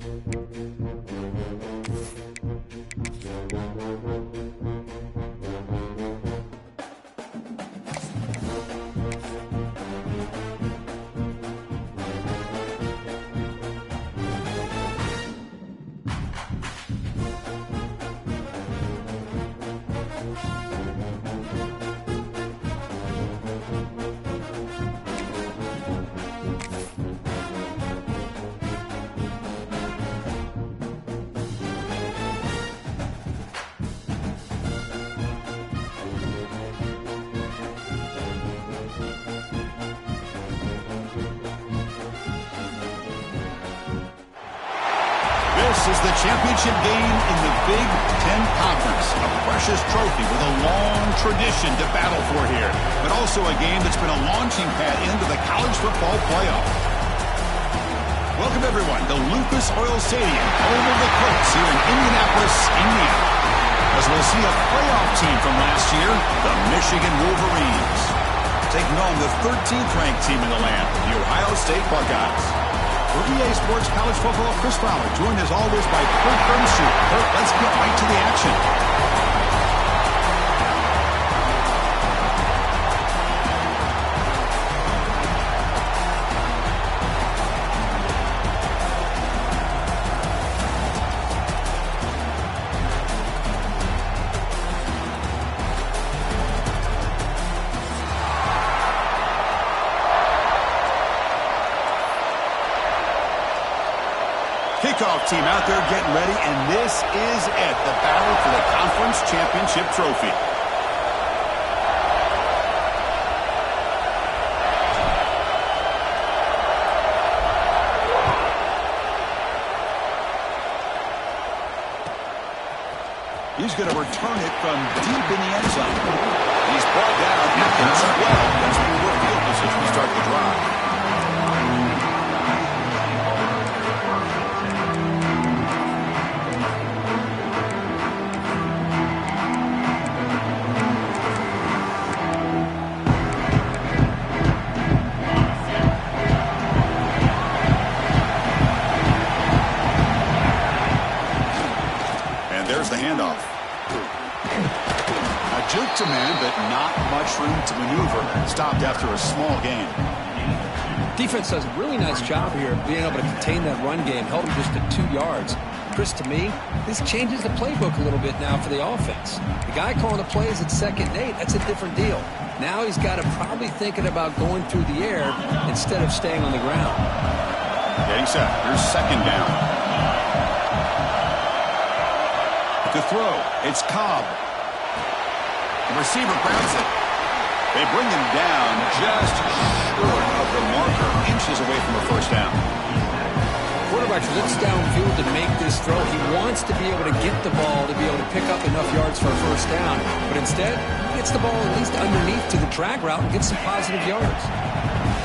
This is the championship game in the Big Ten Conference. A precious trophy with a long tradition to battle for here, but also a game that's been a launching pad into the college football playoff. Welcome, everyone, to Lucas Oil Stadium, home of the Colts here in Indianapolis, Indiana. As we'll see a playoff team from last year, the Michigan Wolverines, taking on the 13th ranked team in the land, the Ohio State Buckeyes. For EA Sports College Football, Chris Fowler, joined as always by Kurt Burnsuit. Kurt, let's get right to the action. Kickoff team out there getting ready, and this is it, the battle for the conference championship trophy. He's going to return it from deep in the end zone. He's brought down at the 12. That's the real field position to start the drive. There's the handoff. A juke to man, but not much room to maneuver. Stopped after a small gain. Defense does a really nice job here of being able to contain that run game. Held him just at 2 yards. Chris, to me, this changes the playbook a little bit now for the offense. The guy calling the plays at 2nd and 8, that's a different deal. Now he's got to probably thinking about going through the air instead of staying on the ground. Getting set. Here's 2nd down. To throw, it's Cobb. The receiver grabs it. They bring him down just short of the marker, inches away from a 1st down. Quarterback looks downfield to make this throw. He wants to be able to get the ball to be able to pick up enough yards for a 1st down, but instead, he gets the ball at least underneath to the drag route and gets some positive yards.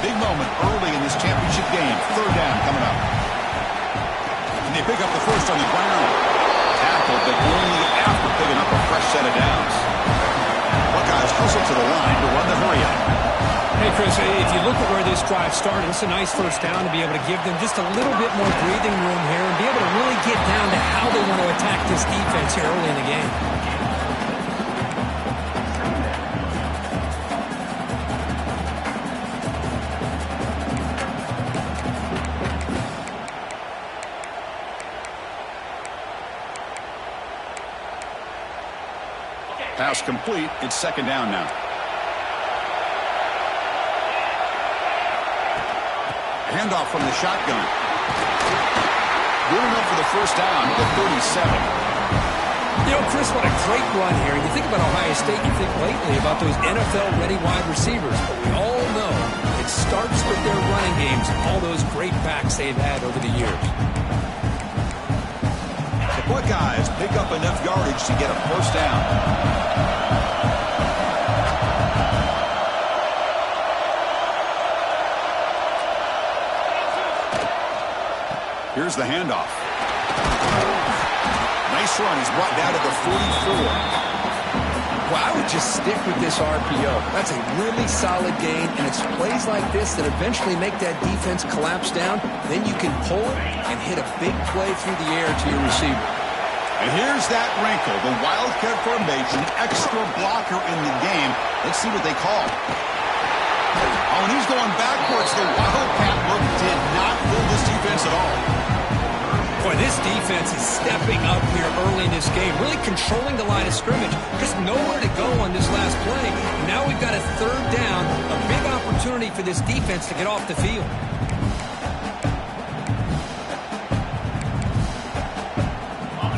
Big moment early in this championship game. 3rd down coming up. And they pick up the 1st on the ground. Tackled, but only after picking up a fresh set of downs. Buckeyes hustle to the line to run the hurry-up. Hey, Chris, if you look at where this drive started, it's a nice 1st down to be able to give them just a little bit more breathing room here and be able to really get down to how they want to attack this defense here early in the game. Pass complete. It's 2nd down now. Handoff from the shotgun. Moving up for the 1st down to 37. You know, Chris, what a great run here. You think about Ohio State, you think lately about those NFL-ready wide receivers. But we all know it starts with their running games, all those great backs they've had over the years. The Buckeyes pick up enough yardage to get a 1st down. Here's the handoff. Nice run. He's brought down to the 44. Well, I would just stick with this RPO. That's a really solid gain, and it's plays like this that eventually make that defense collapse down. Then you can pull it and hit a big play through the air to your receiver. And here's that wrinkle, the wildcat formation, extra blocker in the game. Let's see what they call. Oh, and he's going backwards. The wildcat look did not fool this defense at all. Boy, this defense is stepping up here early in this game, really controlling the line of scrimmage. Just nowhere to go on this last play. Now we've got a third down, a big opportunity for this defense to get off the field.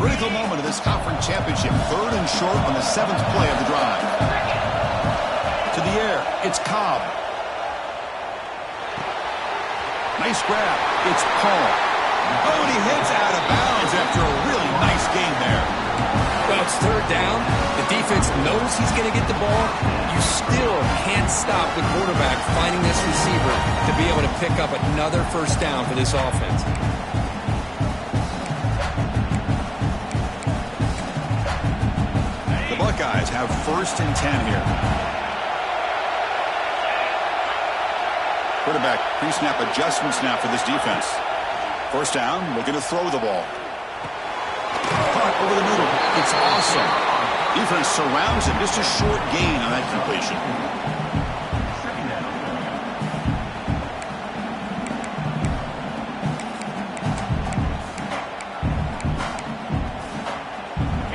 Critical moment of this conference championship. 3rd and short on the 7th play of the drive. To the air, it's Cobb. Nice grab. It's Paul. Oh, and he hits out of bounds after a really nice gain there. Well, it's 3rd down. The defense knows he's going to get the ball. You still can't stop the quarterback finding this receiver to be able to pick up another 1st down for this offense. The Buckeyes have 1st and 10 here. Quarterback pre-snap adjustments now for this defense. 1st down, looking to throw the ball. Caught over the middle. It's awesome. Defense surrounds him. Just a short gain on that completion.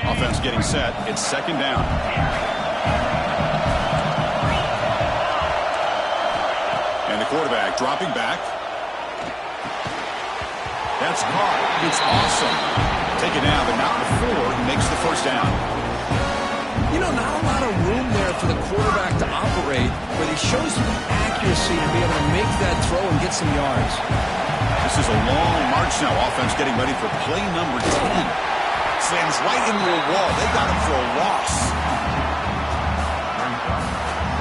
Offense getting set. It's 2nd down. And the quarterback dropping back. That's caught. It's awesome. Take it down, but not before he makes the 1st down. You know, not a lot of room there for the quarterback to operate, but he shows the accuracy to be able to make that throw and get some yards. This is a long march now. Offense getting ready for play number 10. Slams right into a wall. They got him for a loss.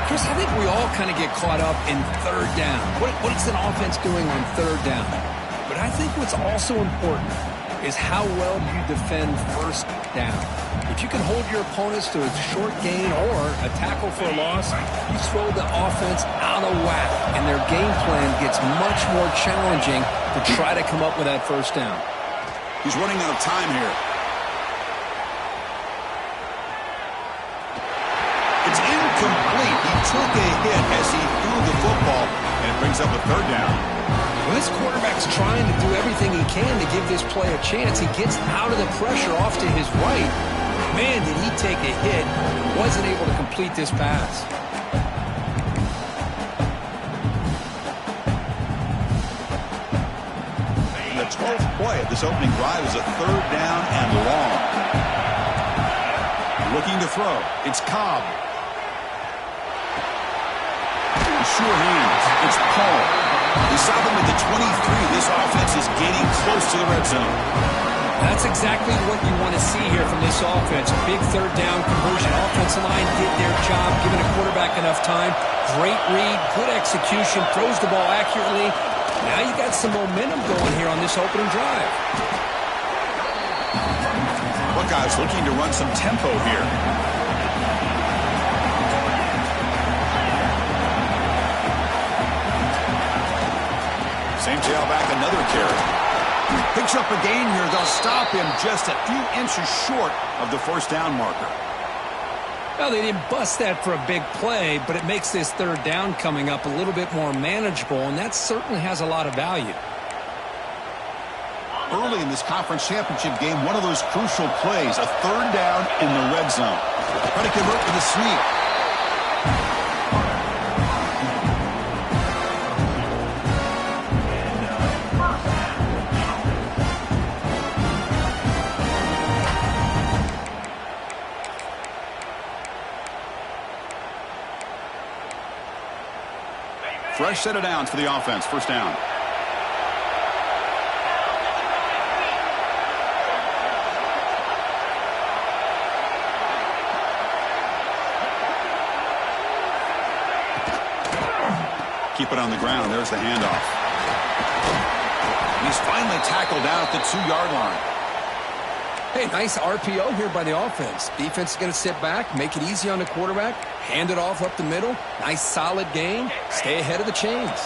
Chris, I think we all kind of get caught up in 3rd down. What is an offense doing on 3rd down? But I think what's also important is how well you defend 1st down. If you can hold your opponents to a short gain or a tackle for a loss, you throw the offense out of whack, and their game plan gets much more challenging to try to come up with that 1st down. He's running out of time here. It's incomplete. He took a hit as he threw the football, and it brings up a 3rd down. Well, this quarterback's trying to do everything he can to give this play a chance. He gets out of the pressure off to his right. Man, did he take a hit. Wasn't able to complete this pass. And the 12th play of this opening drive is a 3rd down and long. Looking to throw. It's Cobb. Sure hands. It's Paul. We saw them at the 23. This offense is getting close to the red zone. That's exactly what you want to see here from this offense. A big 3rd down conversion. Offensive line did their job, giving a quarterback enough time. Great read, good execution, throws the ball accurately. Now you got some momentum going here on this opening drive. Buckeyes looking to run some tempo here. Same tailback, another carry. Picks up a gain here. They'll stop him just a few inches short of the 1st down marker. Well, they didn't bust that for a big play, but it makes this 3rd down coming up a little bit more manageable, and that certainly has a lot of value. Early in this conference championship game, one of those crucial plays, a 3rd down in the red zone. Try to convert with a sneak. Fresh set of downs for the offense. 1st down. Keep it on the ground. There's the handoff. He's finally tackled down at the 2-yard line. Hey, nice RPO here by the offense. Defense is going to sit back, make it easy on the quarterback, hand it off up the middle. Nice, solid game. Stay ahead of the chains.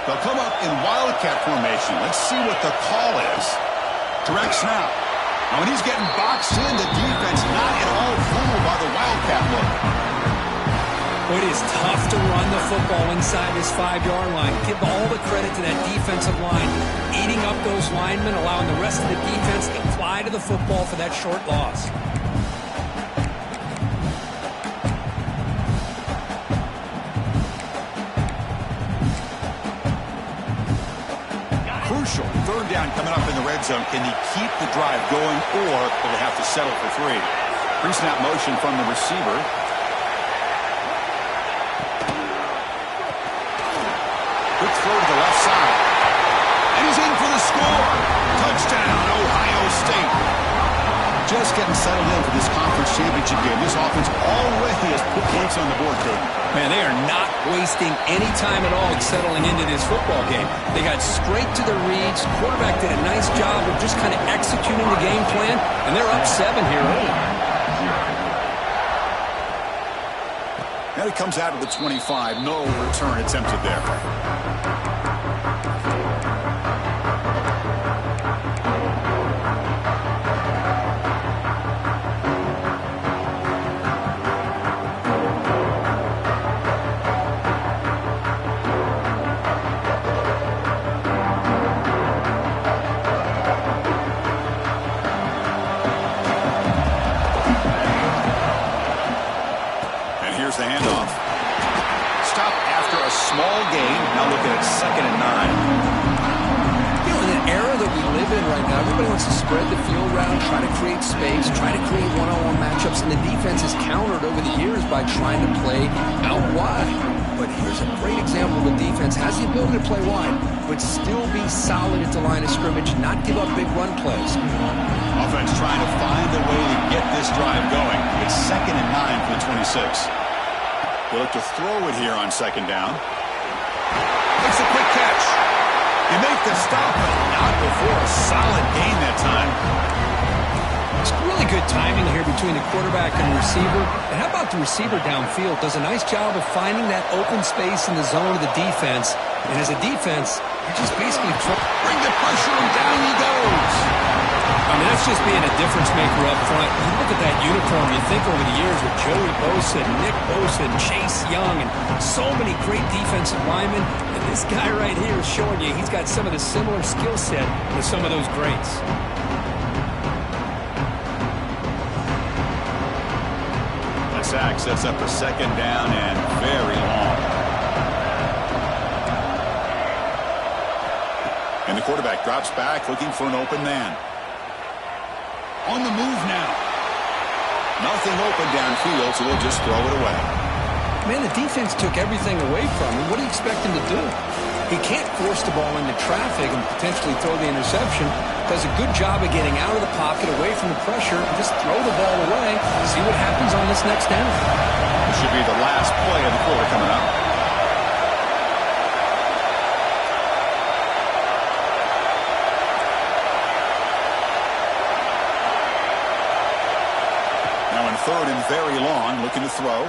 They'll come up in wildcat formation. Let's see what the call is. Direct snap. Now, when he's getting boxed in, the defense not at all fooled by the wildcat look. It is tough to run the football inside this 5-yard line. Give all the credit to that defensive line. Eating up those linemen, allowing the rest of the defense to fly to the football for that short loss. Crucial. Third down coming up in the red zone. Can he keep the drive going, or will they have to settle for 3? Pre-snap motion from the receiver. Quick throw to the left side. And he's in for the score. Touchdown, Ohio State. Just getting settled in for this conference championship game. This offense already has put points on the board, Cody. Man, they are not wasting any time at all settling into this football game. They got straight to the reads. Quarterback did a nice job of just kind of executing the game plan, and they're up 7 here early. Now he comes out of the 25. No return attempted there. The handoff. Stop after a small gain. Now looking at 2nd and 9. You know, in an era that we live in right now, everybody wants to spread the field around, try to create space, try to create one-on-one matchups, and the defense has countered over the years by trying to play out wide. But here's a great example of the defense has the ability to play wide, but still be solid at the line of scrimmage, not give up big run plays. Offense trying to find a way to get this drive going. It's 2nd and 9 for the 26. They look to throw it here on 2nd down. Makes a quick catch. You make the stop, but not before a solid gain that time. It's really good timing here between the quarterback and the receiver. And how about the receiver downfield? Does a nice job of finding that open space in the zone of the defense. And as a defense, you're just basically bring the pressure and down he goes. I mean, that's just being a difference maker up front. You look at that uniform, you think over the years with Joey Bosa, Nick Bosa, and Chase Young, and so many great defensive linemen. And this guy right here is showing you he's got some of the similar skill set with some of those greats. The sack sets up a 2nd down and very long. And the quarterback drops back looking for an open man. On the move now. Nothing open downfield, so we'll just throw it away. Man, the defense took everything away from him. What do you expect him to do? He can't force the ball into traffic and potentially throw the interception. Does a good job of getting out of the pocket, away from the pressure, and just throw the ball away. See what happens on this next down. This should be the last play of the quarter coming up. Now in 3rd and very long, looking to throw.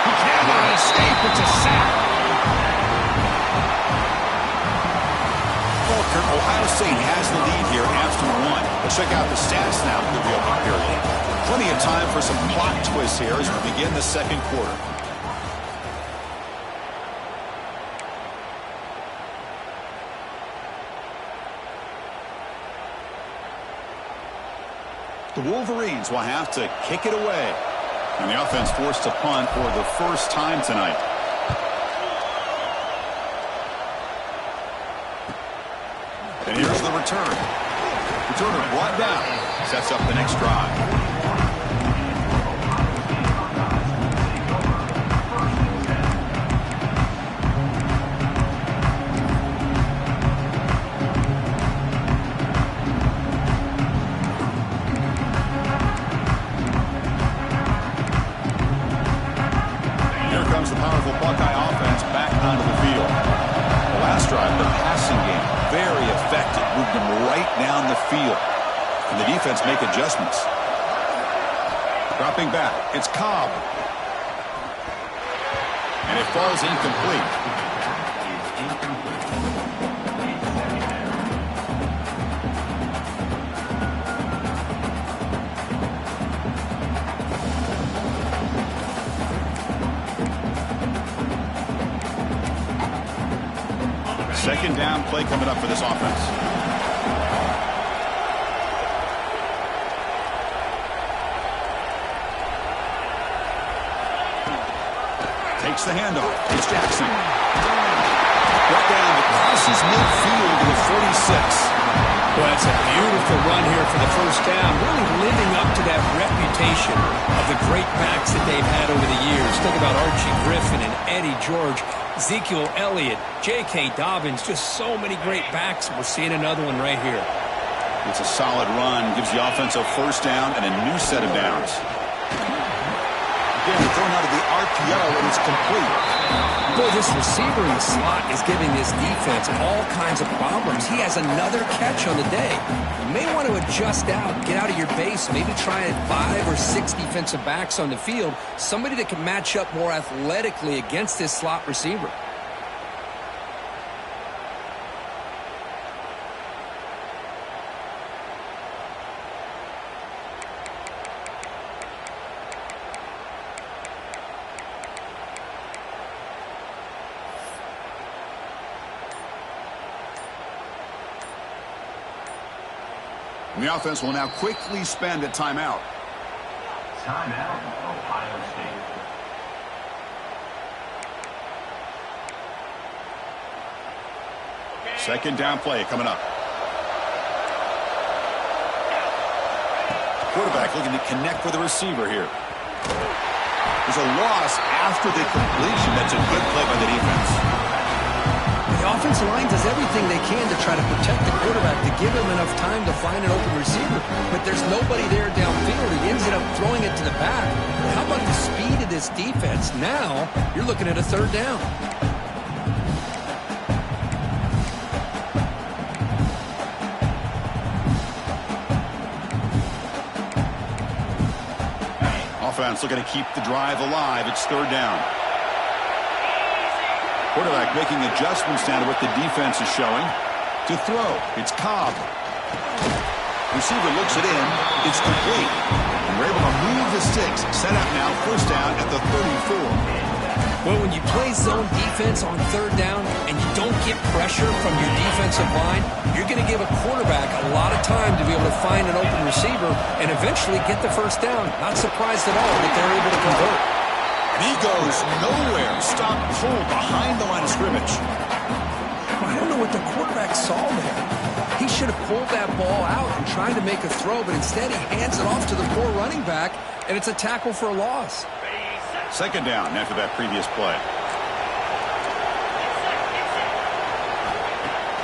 He cannot escape. It's a sack. Ohio State has the lead here after 1. Let's check out the stats now for the opening period. Plenty of time for some plot twists here as we begin the 2nd quarter. The Wolverines will have to kick it away. And the offense forced to punt for the first time tonight. And here's the return. Returner brought down. Sets up the next drive. Here comes the powerful Buckeye offense back onto the field. The last drive, the passing game, very effective. Moved them right down the field. And the defense make adjustments. Dropping back, it's Cobb. And it falls incomplete. Second down play coming up for this offense. Takes the handoff. It's Jackson. Brought down the crosses midfield to the 46. Well, that's a beautiful run here for the first down. Really living up to that reputation of the great backs that they've had over the years. Think about Archie Griffin and Eddie George, Ezekiel Elliott, J.K. Dobbins, just so many great backs. We're seeing another one right here. It's a solid run. Gives the offense a first down and a new set of downs. Again, thrown out of the RPO, and it's complete. Boy, this receiver in the slot is giving this defense all kinds of problems. He has another catch on the day. You may want to adjust out, get out of your base, maybe try 5 or 6 defensive backs on the field, somebody that can match up more athletically against this slot receiver. And the offense will now quickly spend a timeout. Timeout, Ohio State. Second down play coming up. Quarterback looking to connect with the receiver here. There's a loss after the completion. That's a good play by the defense. The offensive line does everything they can to try to protect the quarterback, to give him enough time to find an open receiver. But there's nobody there downfield. He ends up throwing it to the back. How about the speed of this defense? Now you're looking at a third down. Offense looking to keep the drive alive. It's third down. Quarterback making adjustments down to what the defense is showing. To throw, it's Cobb. Receiver looks it in. It's complete. And we're able to move the sticks. Set up now, first down at the 34. Well, when you play zone defense on third down and you don't get pressure from your defensive line, you're going to give a quarterback a lot of time to be able to find an open receiver and eventually get the first down. Not surprised at all that they're able to convert. And he goes nowhere. Stop cold behind the line of scrimmage. I don't know what the quarterback saw there. He should have pulled that ball out and tried to make a throw, but instead he hands it off to the poor running back, and it's a tackle for a loss. Second down after that previous play.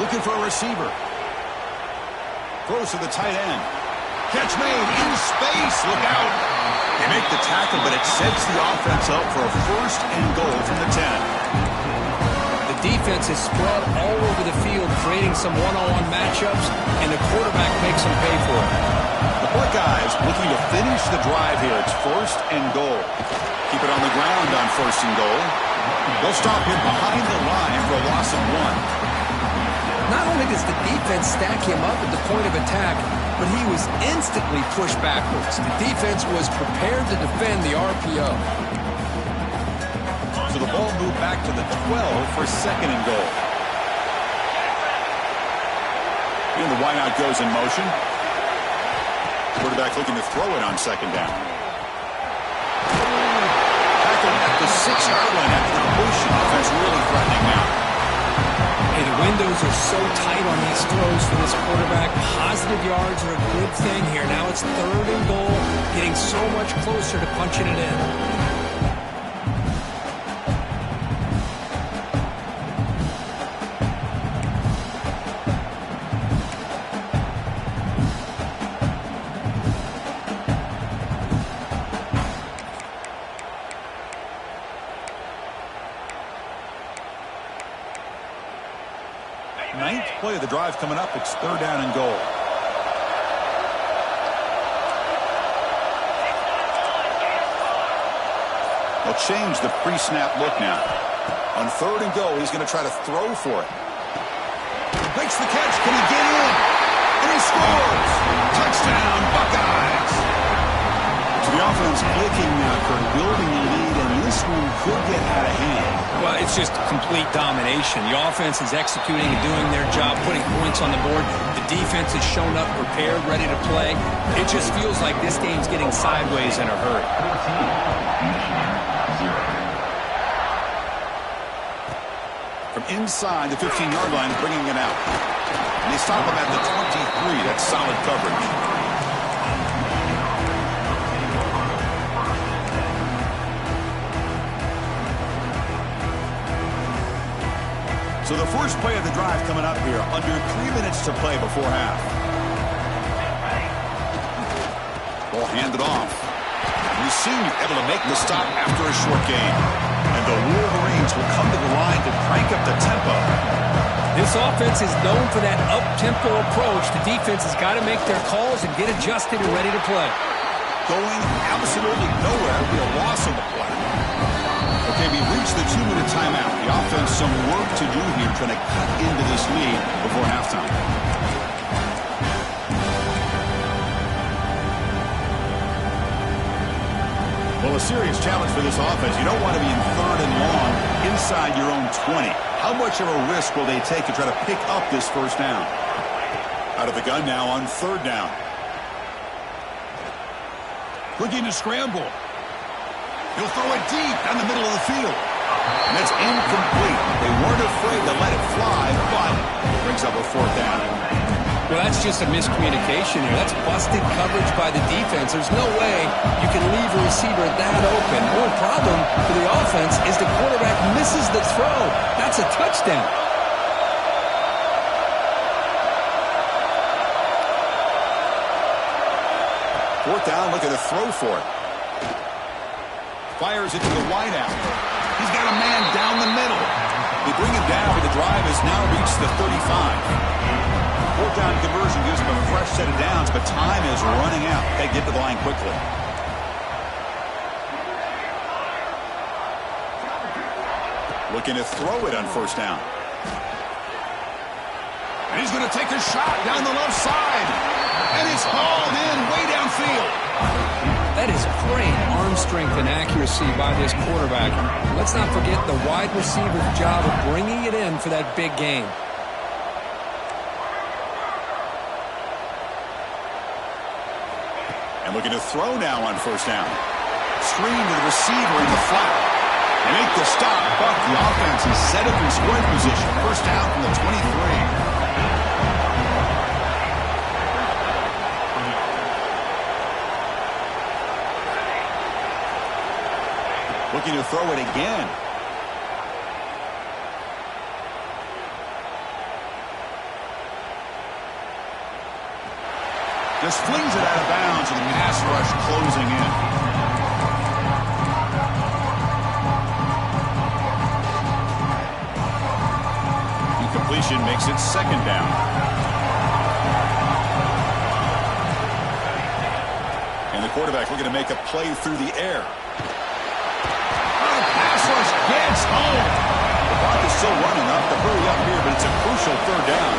Looking for a receiver. Throws to the tight end. Catch made in space. Look out. They make the tackle, but it sets the offense up for a first and goal from the 10. The defense is spread all over the field, creating some one-on-one matchups, and the quarterback makes them pay for it. The Buckeyes looking to finish the drive here. It's first and goal. Keep it on the ground on first and goal. They'll stop him behind the line for a loss of 1. Not only does the defense stack him up at the point of attack, but he was instantly pushed backwards. The defense was prepared to defend the RPO. So the ball moved back to the 12 for second and goal. And the wideout goes in motion. Quarterback looking to throw it on second down. Tackled at the 6-yard line after the completion. Offense really threatening now. Hey, the windows are so tight on these throws for this quarterback. Positive yards are a good thing here. Now it's third and goal, getting so much closer to punching it in. Ninth play of the drive coming up. It's third down and goal. They'll change the pre-snap look now. On 3rd and go, he's going to try to throw for it. Makes the catch. Can he get in? And he scores. Touchdown, Buckeyes. To the offense clicking now, Kirk, building a lead, and this one could get out of hand. Well, it's just complete domination. The offense is executing and doing their job, putting points on the board. The defense has shown up prepared, ready to play. It just feels like this game's getting sideways in a hurry. From inside the 15-yard line, bringing it out. And they stop him at the 23. That's solid coverage. So the first play of the drive coming up here. Under 3 minutes to play before half. Ball handed off. And he's soon able to make the stop after a short gain. And the Wolverines will come to the line to crank up the tempo. This offense is known for that up-tempo approach. The defense has got to make their calls and get adjusted and ready to play. Going absolutely nowhere. It'll be a loss on the play. Okay, we've reached the 2-minute timeout. The offense some work to do here trying to cut into this lead before halftime. Well, a serious challenge for this offense. You don't want to be in 3rd and long inside your own 20. How much of a risk will they take to try to pick up this first down? Out of the gun now on 3rd down. Looking to scramble. He'll throw it deep down the middle of the field. And that's incomplete. They weren't afraid to let it fly, but it brings up a 4th down. Well, that's just a miscommunication here. That's busted coverage by the defense. There's no way you can leave a receiver that open. The only problem for the offense is the quarterback misses the throw. That's a touchdown. Fourth down, looking to throw for it. Fires it to the wideout. He's got a man down the middle. They bring him down, but the drive has now reached the 35. 4th down conversion gives him a fresh set of downs, but time is running out. They get to the line quickly. Looking to throw it on 1st down. And he's going to take a shot down the left side. And it's hauled in way downfield. That is great arm strength and accuracy by this quarterback. Let's not forget the wide receiver's job of bringing it in for that big game. And looking to throw now on 1st down. Screen to the receiver in the flat. They make the stop, but the offense is set up in scoring position. 1st down from the 23. Looking to throw it again. Just flings it out of bounds with the pass rush closing in. Incompletion makes it 2nd down. And the quarterback looking to make a play through the air. Rush gets home. The clock is still running up to hurry up here, but it's a crucial 3rd down.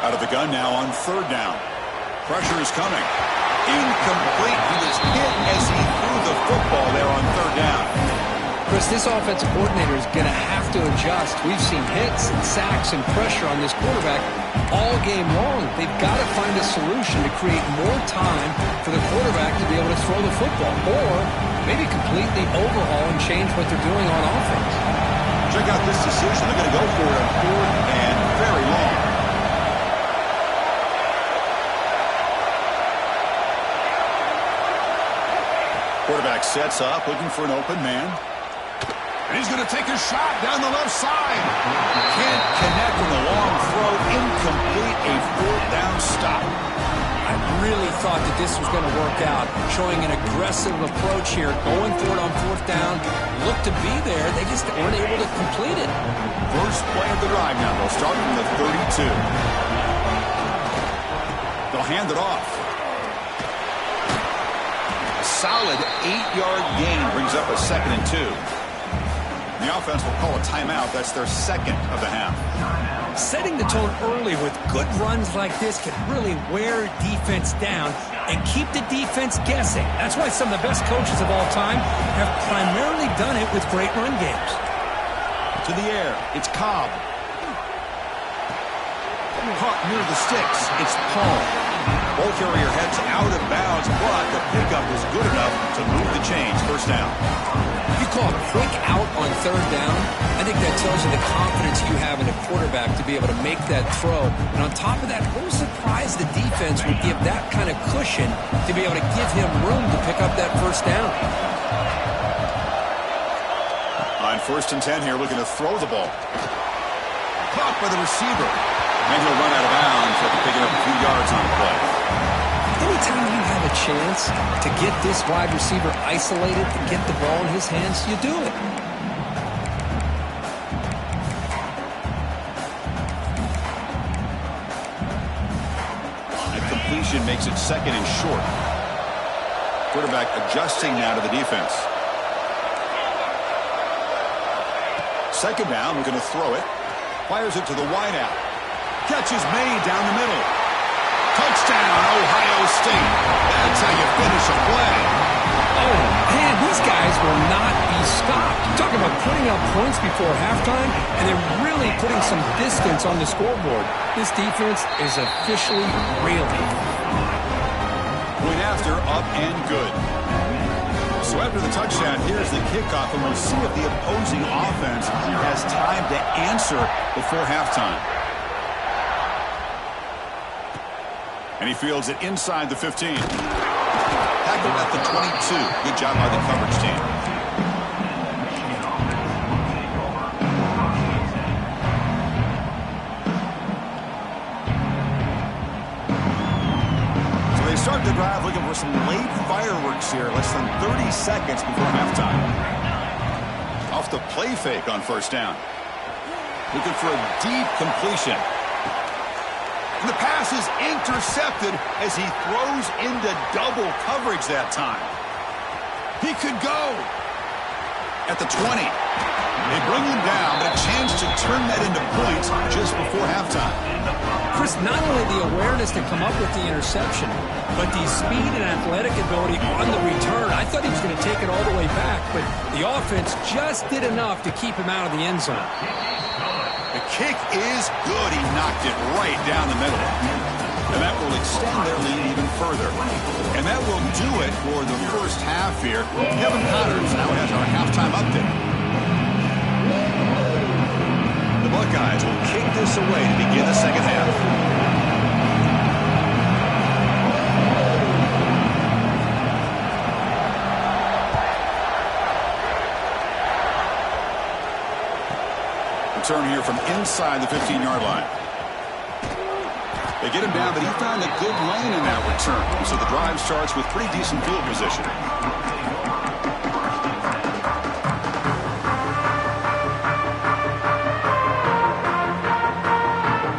Out of the gun now on 3rd down. Pressure is coming. Incomplete. He was hit as he threw the football there on 3rd down. Chris, this offensive coordinator is going to have to adjust. We've seen hits and sacks and pressure on this quarterback all game long. They've got to find a solution to create more time for the quarterback to be able to throw the football, or maybe completely overhaul and change what they're doing on offense. Check out this decision. They're going to go for it on 4th and very long. Quarterback sets up, looking for an open man. And he's going to take a shot down the left side. Can't connect with a long throw. Incomplete. A 4th down stop. I really thought that this was going to work out. Showing an aggressive approach here. Going for it on 4th down. Looked to be there. They just weren't able to complete it. First play of the drive now. They'll start from the 32. They'll hand it off. A solid 8-yard gain brings up a 2nd and 2. The offense will call a timeout. That's their 2nd of the half. Setting the tone early with good runs like this can really wear defense down and keep the defense guessing. That's why some of the best coaches of all time have primarily done it with great run games. To the air, it's Cobb. Caught near the sticks, it's Paul. Ball carrier heads out of bounds, but the pickup was good enough to move the chains. First down. You call a quick out on 3rd down, I think that tells you the confidence you have in a quarterback to be able to make that throw. And on top of that, a little surprised the defense would give that kind of cushion to be able to give him room to pick up that 1st down. On 1st and 10 here, looking to throw the ball. Caught by the receiver. And he'll run out of bounds after picking up a few yards on the play. Anytime you have a chance to get this wide receiver isolated, to get the ball in his hands, you do it. A completion makes it 2nd and short. Quarterback adjusting now to the defense. 2nd down, we're going to throw it. Fires it to the wideout. Catch is made down the middle. Touchdown, Ohio State. That's how you finish a play. Oh, man, these guys will not be stopped. Talking about putting up points before halftime, and then really putting some distance on the scoreboard. This defense is officially reeling. Point after, up and good. So after the touchdown, here's the kickoff, and we'll see if the opposing offense has time to answer before halftime. And he fields it inside the 15. Tackled at the 22. Good job by the coverage team. So they start the drive looking for some late fireworks here. Less than 30 seconds before halftime. Off the play fake on 1st down. Looking for a deep completion. And the pass is intercepted as he throws into double coverage that time. He could go at the 20. They bring him down, but a chance to turn that into points just before halftime. Chris, not only the awareness to come up with the interception, but the speed and athletic ability on the return. I thought he was going to take it all the way back, but the offense just did enough to keep him out of the end zone. The kick is good. He knocked it right down the middle. And that will extend their lead even further. And that will do it for the first half here. Kevin Connors now has our halftime update. The Buckeyes will kick this away to begin the 2nd half. Turn here from inside the 15-yard line. They get him down, but he found a good lane in that return. So the drive starts with pretty decent field position.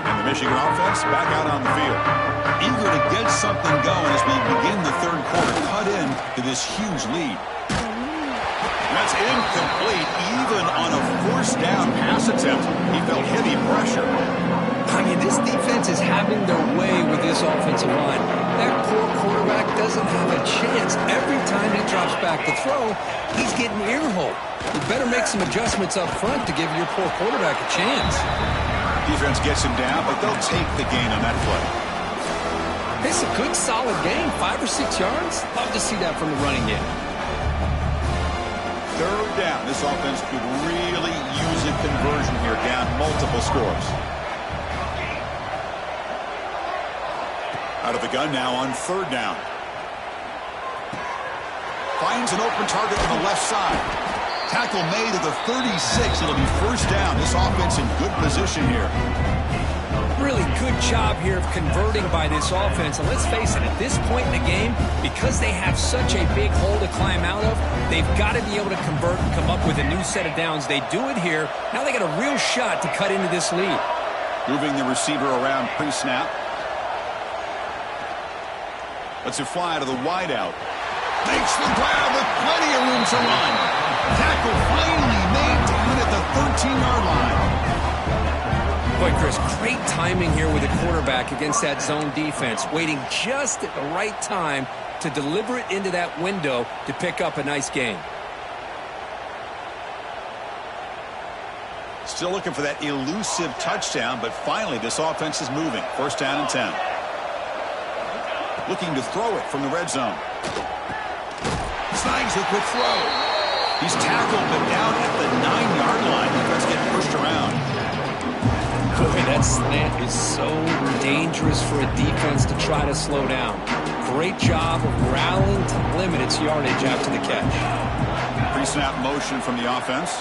And the Michigan offense back out on the field. Eager to get something going as we begin the 3rd quarter. Cut in to this huge lead. That's incomplete, even on a 4th down pass attempt. He felt heavy pressure. I mean, this defense is having their way with this offensive line. That poor quarterback doesn't have a chance. Every time he drops back to throw, he's getting ear-hole. You better make some adjustments up front to give your poor quarterback a chance. Defense gets him down, but they'll take the gain on that play. It's a good, solid gain, 5 or 6 yards. Love to see that from the running game. 3rd down. This offense could really use a conversion here, down multiple scores. Out of the gun now on 3rd down. Finds an open target on the left side. Tackle made at the 36. It'll be 1st down. This offense in good position here. Really good job here of converting by this offense. And let's face it, at this point in the game, because they have such a big hole to climb out of, they've got to be able to convert and come up with a new set of downs. They do it here. Now they got a real shot to cut into this lead. Moving the receiver around pre-snap. Lets it fly to the wideout. Makes the grab with plenty of room to run. Tackle finally made down at the 13-yard line. Boy, Chris, great timing here with the quarterback against that zone defense, waiting just at the right time to deliver it into that window to pick up a nice gain. Still looking for that elusive touchdown, but finally this offense is moving. First down and 10. Looking to throw it from the red zone. Snags a quick throw. He's tackled, but down at the 9-yard line. Defense getting pushed around. Boy, that slant is so dangerous for a defense to try to slow down. Great job of rallying to limit its yardage after the catch. Pre-snap motion from the offense.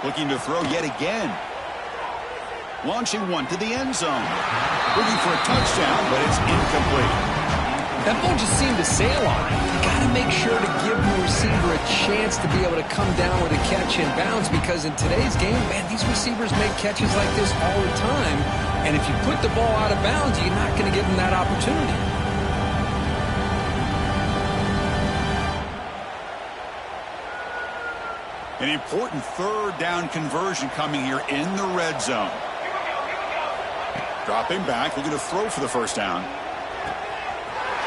Looking to throw yet again. Launching one to the end zone. Looking for a touchdown, but it's incomplete. That ball just seemed to sail on it. You got to make sure to give the receiver a chance to be able to come down with a catch in bounds, because in today's game, man, these receivers make catches like this all the time. And if you put the ball out of bounds, you're not going to give them that opportunity. An important third down conversion coming here in the red zone. Dropping back, looking to throw for the first down.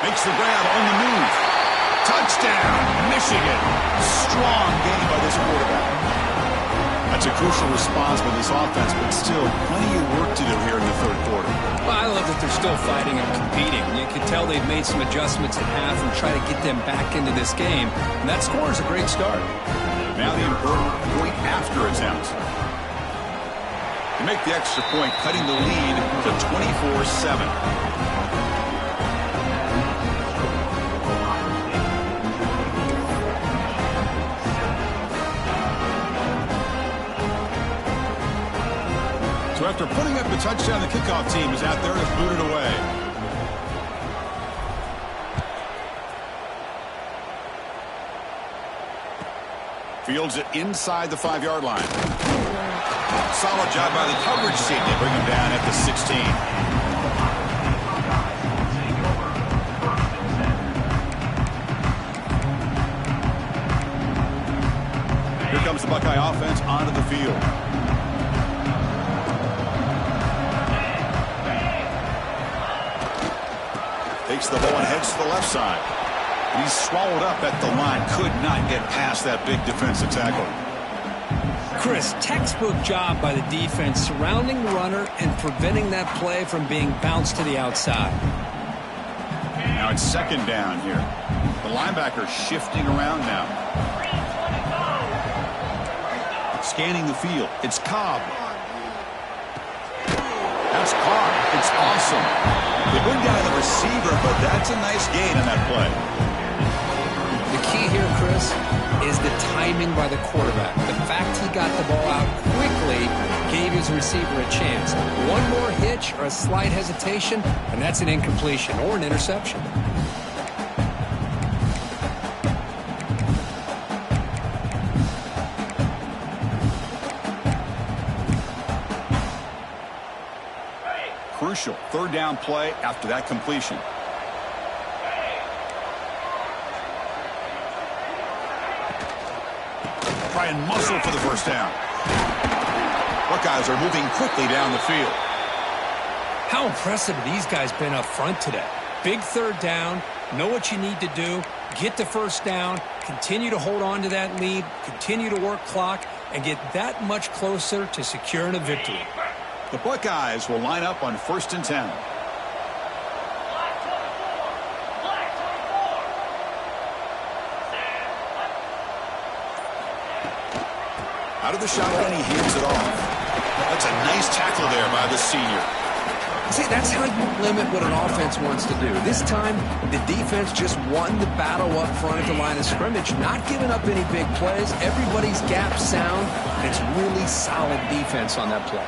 Makes the grab on the move. Touchdown, Michigan. Strong game by this quarterback. That's a crucial response by this offense, but still plenty of work to do here in the third quarter. Well, I love that they're still fighting and competing. You can tell they've made some adjustments at half and try to get them back into this game. And that score is a great start. Now the important point after attempt. To make the extra point, cutting the lead to 24-7. So after putting up the touchdown, the kickoff team is out there to boot it away. Fields it inside the 5-yard line. Solid job by the coverage team. They bring him down at the 16. Here comes the Buckeye offense onto the field. Takes the ball and heads to the left side. He's swallowed up at the line. Could not get past that big defensive tackle. Chris, textbook job by the defense surrounding the runner and preventing that play from being bounced to the outside. Now it's second down here. The linebacker shifting around now. Scanning the field. It's Cobb. That's Cobb. It's awesome. They bring down the receiver, but that's a nice gain on that play. The key here, Chris, is the timing by the quarterback. The fact he got the ball out quickly gave his receiver a chance. One more hitch or a slight hesitation, and that's an incompletion or an interception. Crucial third down play after that completion. Try and muscle for the first down. Buckeyes are moving quickly down the field. How impressive have these guys been up front today? Big third down, know what you need to do, get the first down, continue to hold on to that lead, continue to work clock, and get that much closer to securing a victory. The Buckeyes will line up on 1st and 10. Out of the shotgun, he hands it off. That's a nice tackle there by the senior. See, that's how you limit what an offense wants to do. This time, the defense just won the battle up front at the line of scrimmage, not giving up any big plays. Everybody's gap sound. It's really solid defense on that play.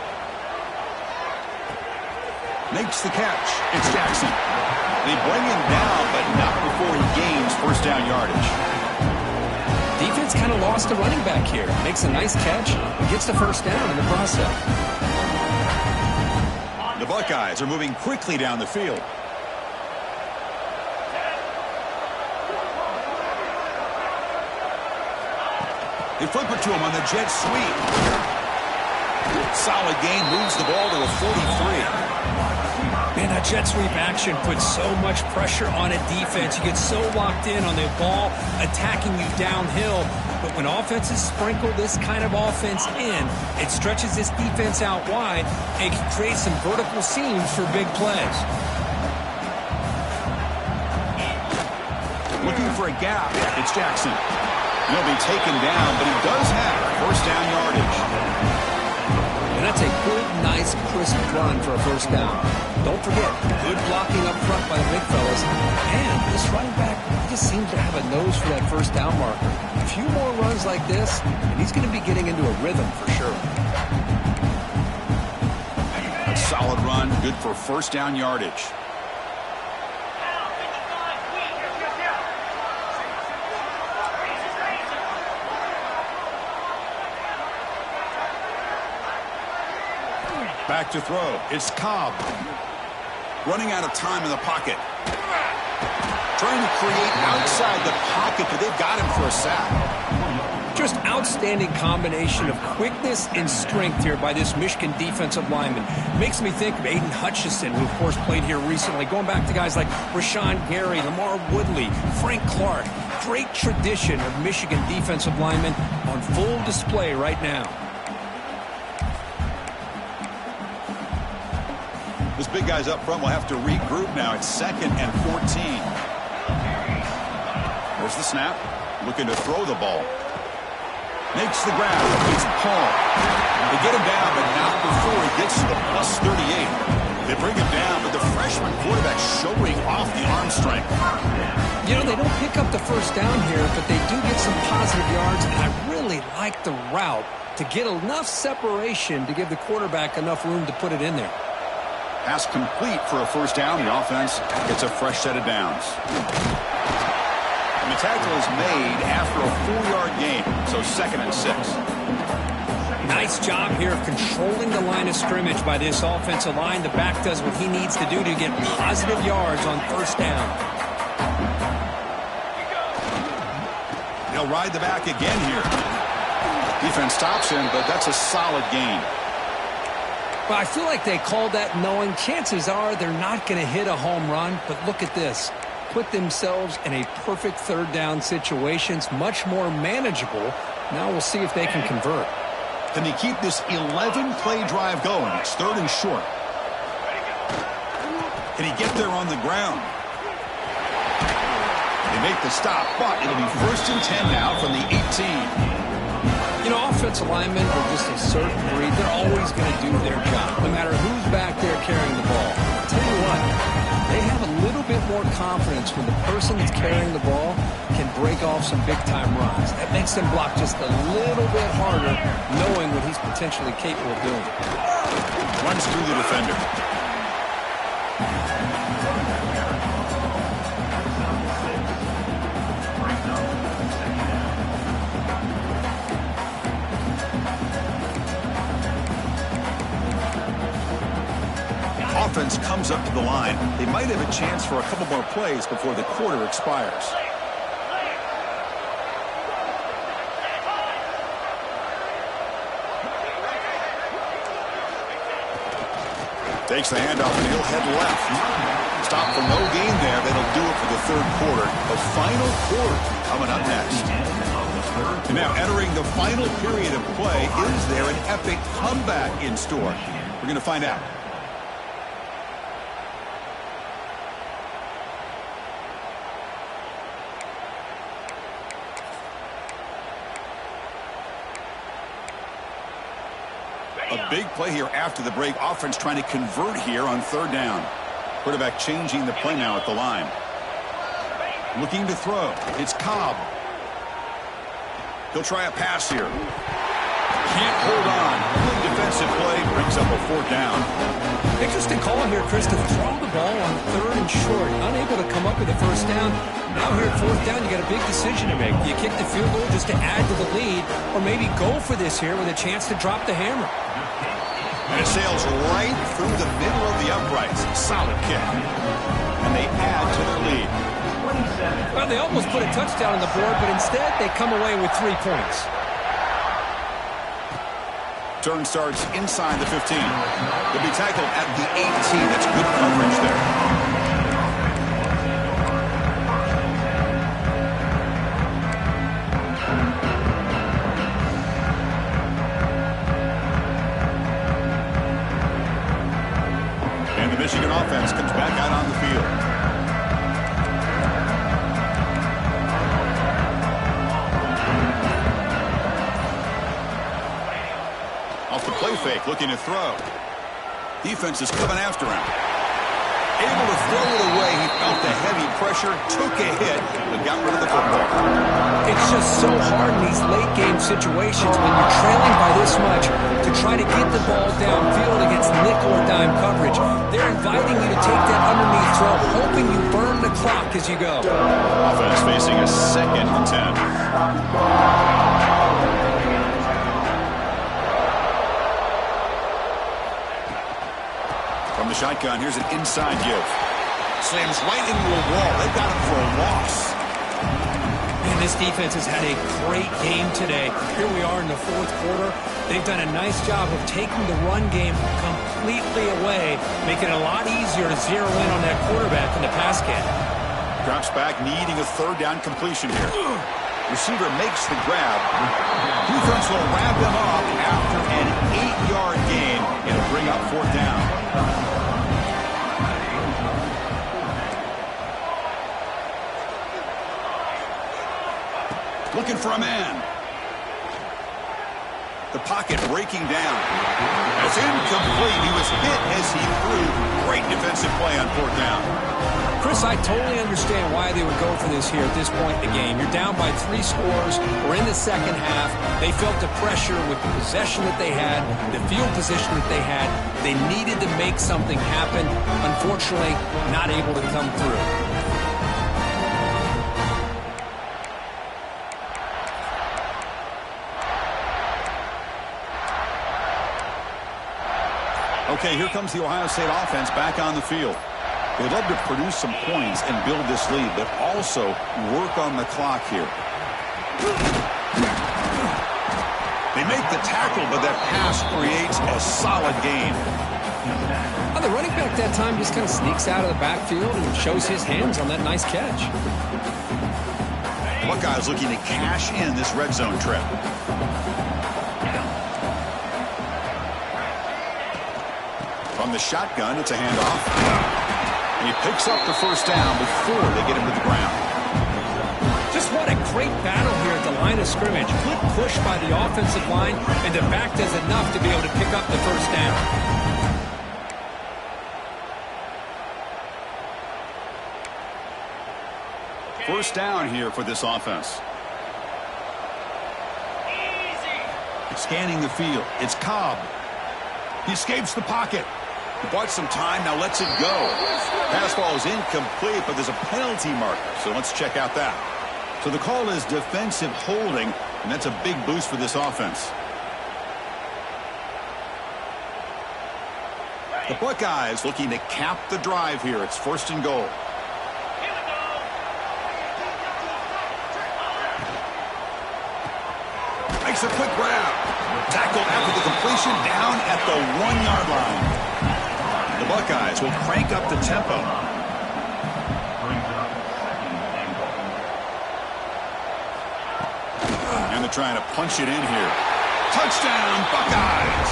Makes the catch. It's Jackson. They bring him down, but not before he gains first down yardage. Defense kind of lost the running back here. Makes a nice catch and gets the first down in the process. The Buckeyes are moving quickly down the field. They flip it to him on the jet sweep. Solid gain, moves the ball to the 43. Man, that jet sweep action puts so much pressure on a defense. You get so locked in on the ball attacking you downhill. But when offenses sprinkle this kind of offense in, it stretches this defense out wide and can create some vertical seams for big plays. Looking for a gap. It's Jackson. He'll be taken down, but he does have first down yardage. And that's a good, nice, crisp run for a first down. Don't forget, good blocking up front by the big fellas. And this running back just seems to have a nose for that first down marker. A few more runs like this, and he's going to be getting into a rhythm for sure. A solid run, good for first down yardage. Back to throw. It's Cobb. Running out of time in the pocket. Trying to create outside the pocket, but they've got him for a sack. Just outstanding combination of quickness and strength here by this Michigan defensive lineman. Makes me think of Aiden Hutchinson, who, of course, played here recently. Going back to guys like Rashawn Gary, Lamar Woodley, Frank Clark. Great tradition of Michigan defensive linemen on full display right now. Those big guys up front will have to regroup now. It's 2nd and 14. There's the snap. Looking to throw the ball. Makes the grab. It's Paul. They get him down, but not before he gets to the +38. They bring him down, but the freshman quarterback showing off the arm strength. You know, they don't pick up the first down here, but they do get some positive yards, and I really like the route to get enough separation to give the quarterback enough room to put it in there. Pass complete for a first down. The offense gets a fresh set of downs. And the tackle is made after a 4-yard gain, so 2nd and 6. Nice job here of controlling the line of scrimmage by this offensive line. The back does what he needs to do to get positive yards on first down. They'll ride the back again here. Defense stops him, but that's a solid gain. Well, I feel like they called that knowing chances are they're not going to hit a home run, but look at this. Put themselves in a perfect third down situation. It's much more manageable. Now we'll see if they can convert. Can they keep this 11-play drive going? It's 3rd and short. Can he get there on the ground? They make the stop, but it'll be 1st and 10 now from the 18. You know, offensive linemen are just a certain breed. They're always going to do their job, no matter who's back there carrying the ball. I'll tell you what, they have a little bit more confidence when the person that's carrying the ball can break off some big-time runs. That makes them block just a little bit harder, knowing what he's potentially capable of doing. Runs through the defender. Offense comes up to the line. They might have a chance for a couple more plays before the quarter expires. Takes the handoff and he'll head left. Stop for no gain there. That'll do it for the 3rd quarter. The final quarter coming up next. And now entering the final period of play, is there an epic comeback in store? We're going to find out. A big play here after the break. Offense trying to convert here on 3rd down. Quarterback changing the play now at the line. Looking to throw. It's Cobb. He'll try a pass here. Can't hold on. Good defensive play. Brings brings up a 4th down. Interesting call here, Chris, to throw the ball on 3rd and short. Unable to come up with a 1st down. Now here at 4th down, you got a big decision to make. Do you kick the field goal just to add to the lead, or maybe go for this here with a chance to drop the hammer? And it sails right through the middle of the uprights. Solid kick. And they add to their lead. Well, they almost put a touchdown on the board, but instead they come away with 3 points. Turn starts inside the 15. They'll be tackled at the 18. That's good coverage there. And the Michigan offense comes back out on the field. Off the play fake, looking to throw. Defense is coming after him. Able to throw it away. He felt the heavy pressure, took a hit, but got rid of the football. It's just so hard in these late game situations when you're trailing by this much to try to get the ball downfield against nickel or dime coverage. They're inviting you to take that underneath throw, hoping you burn the clock as you go. Offense facing a 2nd and 10. From the shotgun, here's an inside give. Slams right into a wall. They've got him for a loss. Man, this defense has had a great game today. Here we are in the 4th quarter. They've done a nice job of taking the run game completely away, making it a lot easier to zero in on that quarterback in the pass game. Drops back, needing a 3rd down completion here. Receiver makes the grab. Defense will wrap him up after an 8-yard gain. It'll bring up 4th down. Looking for a man. The pocket breaking down. It's incomplete. He was hit as he threw. Great defensive play on 4th down. Chris, I totally understand why they would go for this here at this point in the game. You're down by 3 scores. We're in the 2nd half. They felt the pressure with the possession that they had, the field position that they had. They needed to make something happen. Unfortunately, not able to come through. Okay, here comes the Ohio State offense back on the field. They'd love to produce some points and build this lead, but also work on the clock here. They make the tackle, but that pass creates a solid gain. The running back that time just kind of sneaks out of the backfield and shows his hands on that nice catch. Buckeyes looking to cash in this red zone trip. From the shotgun, it's a handoff. And he picks up the 1st down before they get him to the ground. Just what a great battle here at the line of scrimmage. Good push by the offensive line, and the back does enough to be able to pick up the 1st down. First down here for this offense. Scanning the field. It's Cobb. He escapes the pocket. He bought some time, now lets it go. Pass ball is incomplete, but there's a penalty marker, so let's check out that. So the call is defensive holding, and that's a big boost for this offense. The Buckeyes looking to cap the drive here. It's 1st and goal. Makes a quick grab. Tackled after the completion, down at the 1-yard line. The Buckeyes will crank up the tempo. And they're trying to punch it in here. Touchdown, Buckeyes!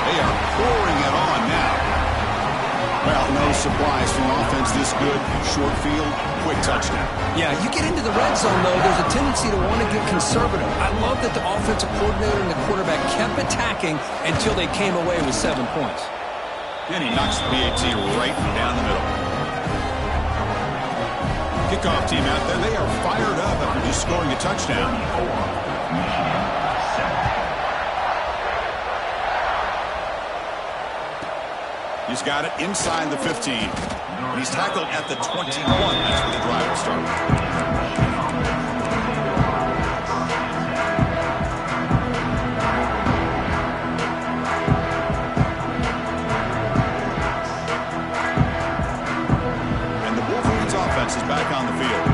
They are pouring it on now. Well, no surprise from offense this good. Short field, quick touchdown. Yeah, you get into the red zone, though, there's a tendency to want to get conservative. I love that the offensive coordinator and the quarterback kept attacking until they came away with 7 points. And he knocks the PAT right down the middle. Kickoff team out there. They are fired up after just scoring a touchdown. He's got it inside the 15. And he's tackled at the 21. That's where the drive will start. Is back on the field.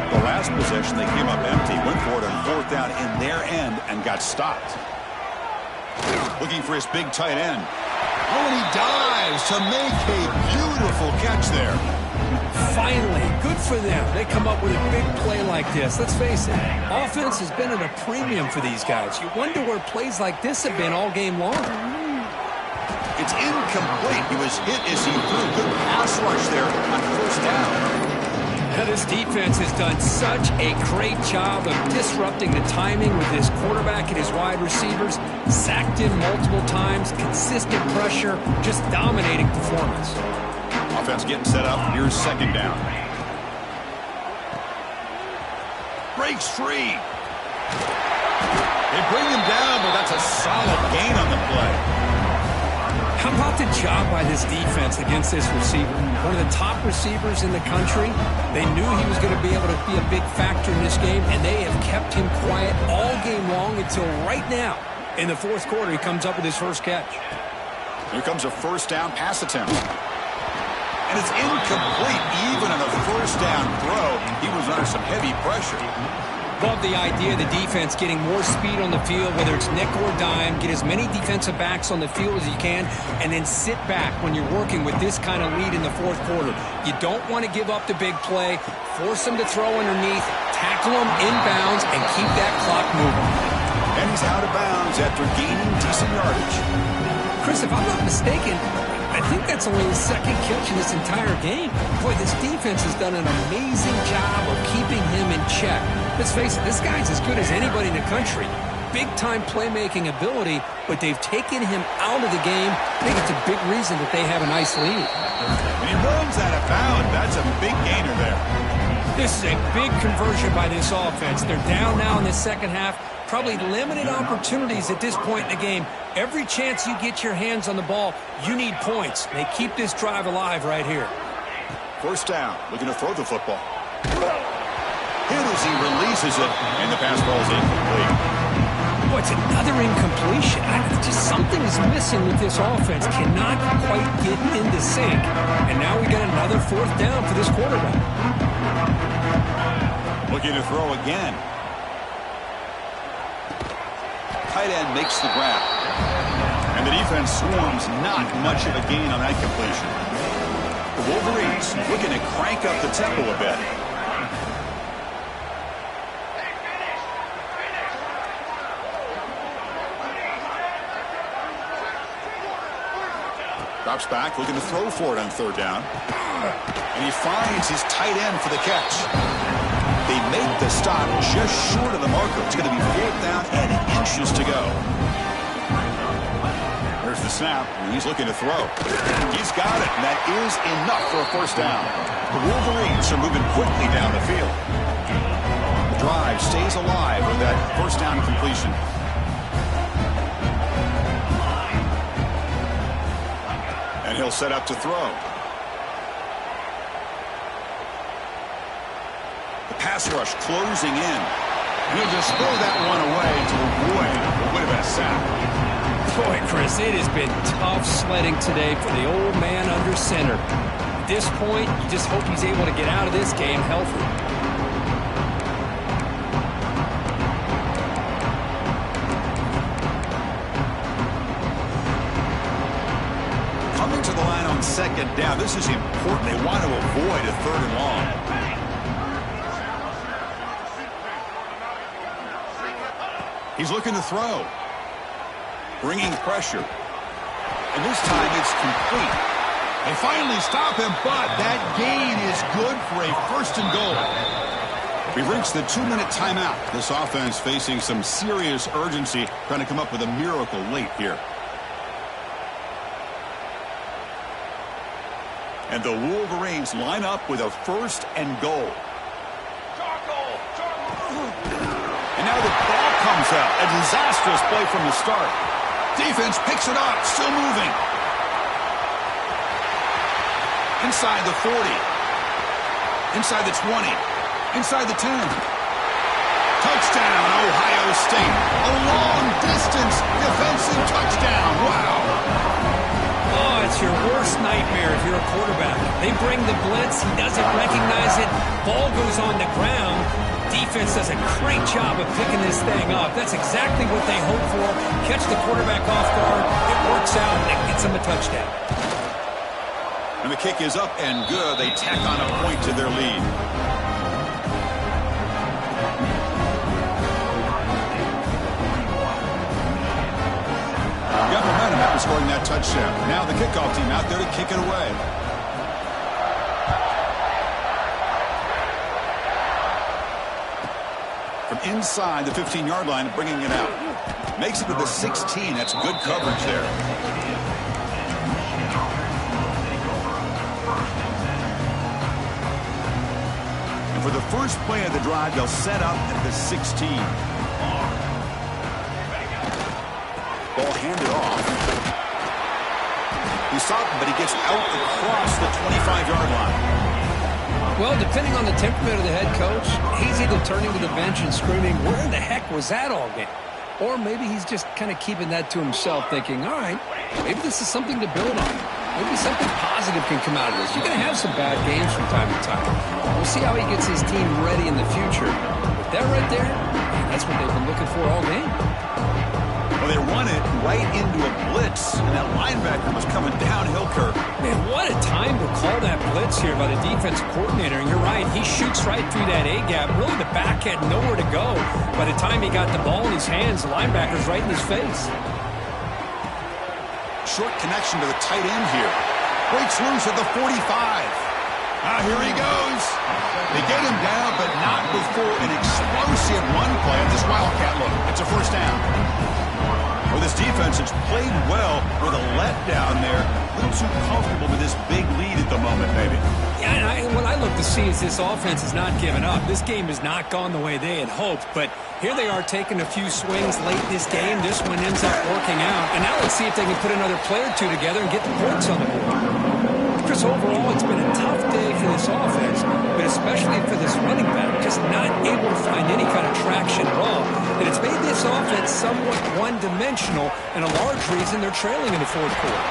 The last possession, they came up empty, went for it on fourth down in their end and got stopped. Looking for his big tight end. Oh, and he dives to make a beautiful catch there. Finally, good for them. They come up with a big play like this. Let's face it, offense has been at a premium for these guys. You wonder where plays like this have been all game long. It's incomplete. He was hit as he threw. Good pass rush there on first down. Now, this defense has done such a great job of disrupting the timing with his quarterback and his wide receivers. Sacked him multiple times, consistent pressure, just dominating performance. Offense getting set up. Here's second down. Breaks free. They bring him down, but that's a solid gain on the play. How about the job by this defense against this receiver? One of the top receivers in the country. They knew he was going to be able to be a big factor in this game, and they have kept him quiet all game long until right now. In the fourth quarter, he comes up with his first catch. Here comes a first down pass attempt. And it's incomplete. Even on a first down throw, he was under some heavy pressure. Love the idea of the defense getting more speed on the field, whether it's nickel or dime. Get as many defensive backs on the field as you can, and then sit back when you're working with this kind of lead in the fourth quarter. You don't want to give up the big play. Force them to throw underneath, tackle them inbounds, and keep that clock moving. And he's out of bounds after gaining decent yardage. Chris, if I'm not mistaken, I think that's only his second catch in this entire game. Boy, this defense has done an amazing job of keeping him in check. Let's face it, this guy's as good as anybody in the country. Big-time playmaking ability, but they've taken him out of the game. I think it's a big reason that they have a nice lead. When he runs out of bounds, that's a big gainer there. This is a big conversion by this offense. They're down now in the second half. Probably limited opportunities at this point in the game. Every chance you get your hands on the ball, you need points. They keep this drive alive right here. First down, looking to throw the football. Hit as he releases it, and the pass ball is incomplete. Oh, it's another incompletion. Just something is missing with this offense. Cannot quite get into sync. And now we got another fourth down for this quarterback. Looking to throw again. Tight end makes the grab. And the defense swarms, not much of a gain on that completion. The Wolverines looking to crank up the tempo a bit. Drops back, looking to throw for it on third down. And he finds his tight end for the catch. They make the stop just short of the marker. It's going to be fourth down and inches to go. There's the snap, and he's looking to throw. He's got it, and that is enough for a first down. The Wolverines are moving quickly down the field. The drive stays alive with that first down completion. And he'll set up to throw. The pass rush closing in. And he'll just throw that one away to avoid what would have been a sack. Boy, Chris, it has been tough sledding today for the old man under center. At this point, you just hope he's able to get out of this game healthy. Coming to the line on second down, this is important. They want to avoid a third and long. He's looking to throw. Bringing pressure. And this time it's complete. They finally stop him, but that gain is good for a first and goal. We've reached the 2-minute timeout. This offense facing some serious urgency, trying to come up with a miracle late here. And the Wolverines line up with a first and goal. And now the ball comes out. A disastrous play from the start. Defense picks it up, still moving. Inside the 40. Inside the 20. Inside the 10. Touchdown, Ohio State. A long-distance defensive touchdown. Wow. Oh, it's your worst nightmare if you're a quarterback. They bring the blitz. He doesn't recognize it. Ball goes on the ground. Defense does a great job of picking this thing up. That's exactly what they hope for. Catch the quarterback off guard. It works out, and it gets them a touchdown. And the kick is up and good. They tack on a point to their lead. Got momentum after scoring that touchdown. Now the kickoff team out there to kick it away. From inside the 15-yard line, bringing it out. Makes it to the 16. That's good coverage there. And for the first play of the drive, they'll set up at the 16. Ball handed off. He stopped him, but he gets out across the 25-yard line. Well, depending on the temperament of the head coach, he's either turning to the bench and screaming, where the heck was that all game? Or maybe he's just kind of keeping that to himself, thinking, all right, maybe this is something to build on. Maybe something positive can come out of this. You're going to have some bad games from time to time. We'll see how he gets his team ready in the future. But that right there, that's what they've been looking for all game. Well, they run it right into a blitz, and that linebacker was coming downhill, Kirk. Man, what a time to call that blitz here by the defensive coordinator. And you're right, he shoots right through that A-gap. Really, the back had nowhere to go. By the time he got the ball in his hands, the linebacker's right in his face. Short connection to the tight end here. Breaks loose at the 45. Here he goes. They get him down, but not before an explosive run play at this Wildcat look. It's a first down. Well, this defense has played well with a letdown there. A little too comfortable with this big lead at the moment, maybe. Yeah, and what I look to see is this offense has not given up. This game has not gone the way they had hoped, but here they are taking a few swings late in this game. This one ends up working out, and now let's see if they can put another play or two together and get the points on the board. Chris, overall, it's been a tough day for this offense, but especially for this running back, just not able to find any kind of traction at all. And it's made this offense somewhat one-dimensional, and a large reason they're trailing in the fourth quarter.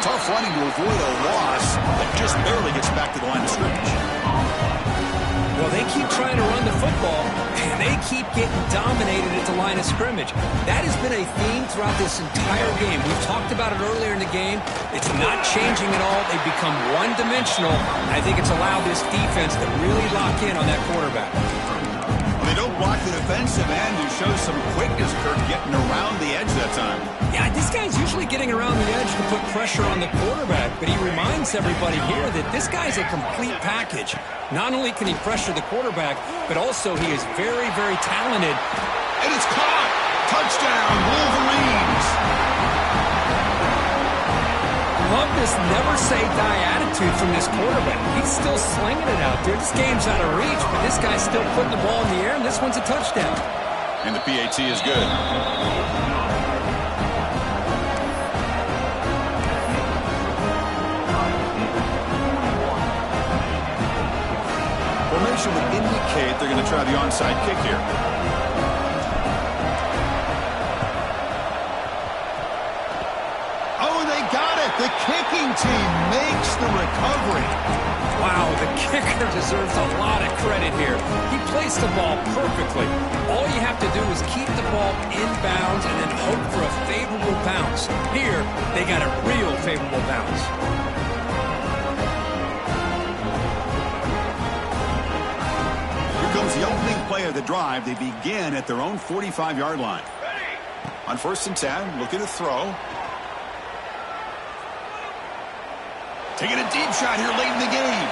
Tough running to avoid a loss that just barely gets back to the line of scrimmage. Well, they keep trying to run the football, and they keep getting dominated at the line of scrimmage. That has been a theme throughout this entire game. We've talked about it earlier in the game. It's not changing at all. They've become one-dimensional, and I think it's allowed this defense to really lock in on that quarterback. Well, they don't block the defensive end, who shows some quickness, Kirk, getting around the edge that time. Yeah, this guy's usually getting around the edge to put pressure on the quarterback, but he reminds everybody here that this guy's a complete package. Not only can he pressure the quarterback, but also he is very, very talented. And it's caught! Touchdown, Wolverines! Love this never-say-die attitude from this quarterback. He's still slinging it out there. This game's out of reach, but this guy's still putting the ball in the air, and this one's a touchdown. And the PAT is good. Formation would indicate they're going to try the onside kick here. Oh, they got it! The kicking team makes the recovery. Wow, the kicker deserves a lot of credit here. He placed the ball perfectly. All you have to do is keep the ball in bounds and then hope for a favorable bounce. Here, they got a real favorable bounce. Comes the opening play of the drive. They begin at their own 45-yard line. On 1st and 10, looking to throw. Taking a deep shot here late in the game.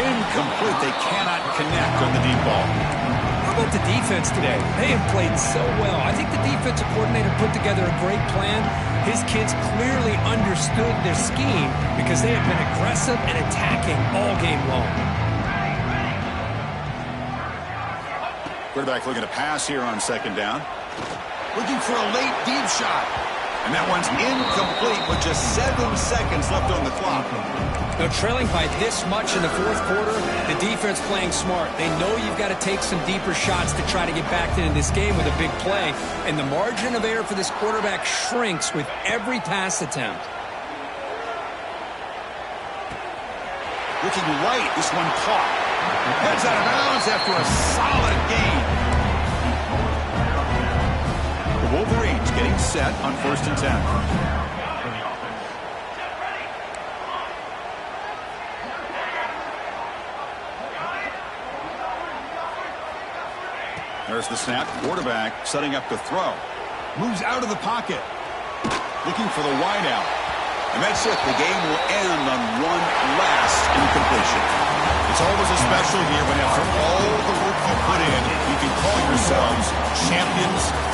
Incomplete. They cannot connect on the deep ball. How about the defense today? They have played so well. I think the defensive coordinator put together a great plan. His kids clearly understood their scheme because they have been aggressive and attacking all game long. Quarterback looking to pass here on 2nd down. Looking for a late deep shot. And that one's incomplete with just 7 seconds left on the clock. Now, trailing by this much in the fourth quarter, the defense playing smart. They know you've got to take some deeper shots to try to get back into this game with a big play. And the margin of error for this quarterback shrinks with every pass attempt. Looking right, this one caught. Heads out of bounds after a solid gain. The Wolverines getting set on 1st and 10. There's the snap. Quarterback setting up to throw. Moves out of the pocket. Looking for the wideout. And that's it. The game will end on one last incompletion. It's always a special year when after all the work you put in, you can call yourselves champions